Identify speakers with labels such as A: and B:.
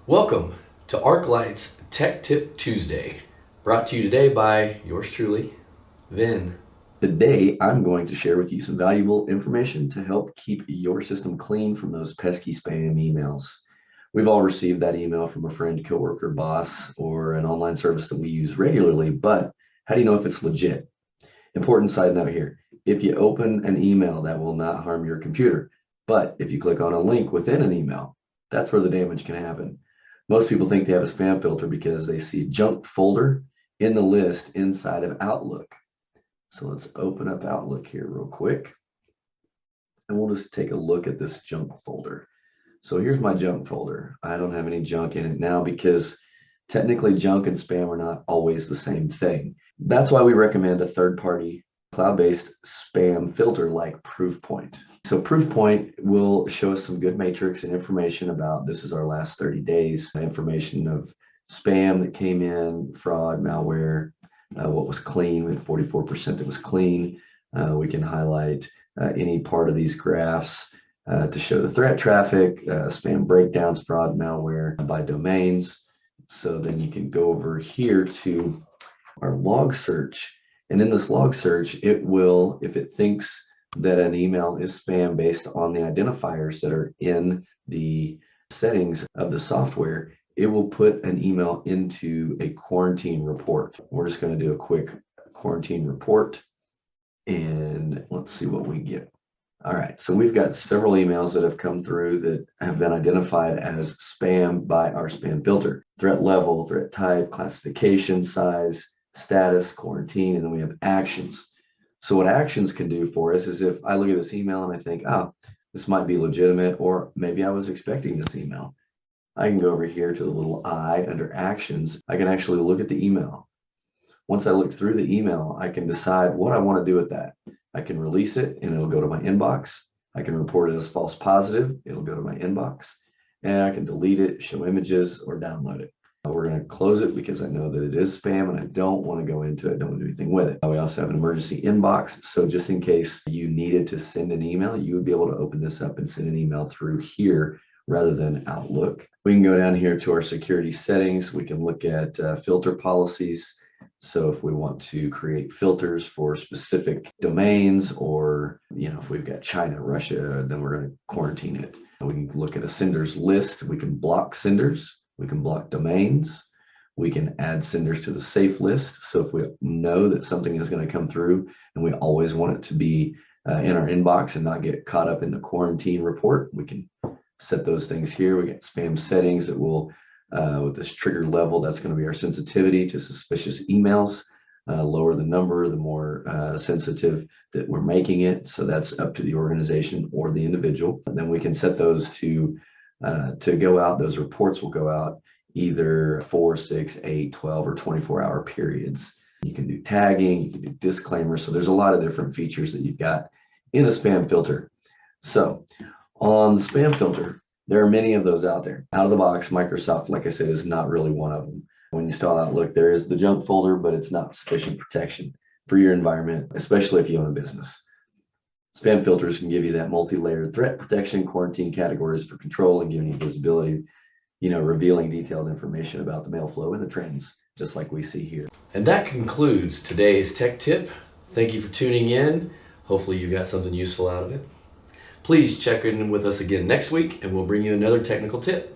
A: Welcome to Arclight's Tech Tip Tuesday, brought to you today by yours truly, Vin.
B: Today, I'm going to share with you some valuable information to help keep your system clean from those pesky spam emails. We've all received that email from a friend, coworker, boss, or an online service that we use regularly, but how do you know if it's legit? Important side note here. If you open an email, that will not harm your computer. But if you click on a link within an email, that's where the damage can happen. Most people think they have a spam filter because they see junk folder in the list inside of Outlook. So let's open up Outlook here real quick. And we'll just take a look at this junk folder. So here's my junk folder. I don't have any junk in it now because technically junk and spam are not always the same thing. That's why we recommend a third-party cloud-based spam filter like Proofpoint. So Proofpoint will show us some good metrics and information about, this is our last 30 days, information of spam that came in, fraud, malware, what was clean. We had 44% that was clean. We can highlight any part of these graphs to show the threat traffic, spam breakdowns, fraud, malware by domains. So then you can go over here to our log search. And in this log search, it will, if it thinks that an email is spam based on the identifiers that are in the settings of the software, it will put an email into a quarantine report. We're just going to do a quick quarantine report and let's see what we get. All right, so we've got several emails that have come through that have been identified as spam by our spam filter. Threat level, threat type, classification, size, status, quarantine, and then we have actions. So what actions can do for us is if I look at this email and I think, oh, this might be legitimate, or maybe I was expecting this email. I can go over here to the little I under actions. I can actually look at the email. Once I look through the email, I can decide what I want to do with that. I can release it and it'll go to my inbox. I can report it as false positive. It'll go to my inbox. And I can delete it, show images, or download it. We're going to close it because I know that it is spam and I don't want to go into it. I don't want to do anything with it. We also have an emergency inbox. So just in case you needed to send an email, you would be able to open this up and send an email through here rather than Outlook. We can go down here to our security settings. We can look at filter policies. So if we want to create filters for specific domains, or if we've got China, Russia, then we're going to quarantine it. We can look at a senders list. We can block senders. We can block domains. We can add senders to the safe list. So if we know that something is going to come through and we always want it to be in our inbox and not get caught up in the quarantine report, we can set those things here. We get spam settings that will, with this trigger level, that's going to be our sensitivity to suspicious emails. Lower the number, the more sensitive that we're making it. So that's up to the organization or the individual. And then we can set those to go out. Those reports will go out either 4, 6, 8, 12, or 24-hour periods. You can do tagging, you can do disclaimers. So there's a lot of different features that you've got in a spam filter. So on the spam filter, there are many of those out there. Out of the box, Microsoft, like I said, is not really one of them. When you install Outlook, there is the junk folder, but it's not sufficient protection for your environment, especially if you own a business. Spam filters can give you that multi-layered threat protection, quarantine categories for control, and giving you visibility, revealing detailed information about the mail flow and the trends, just like we see here.
A: And that concludes today's tech tip. Thank you for tuning in. Hopefully you got something useful out of it. Please check in with us again next week and we'll bring you another technical tip.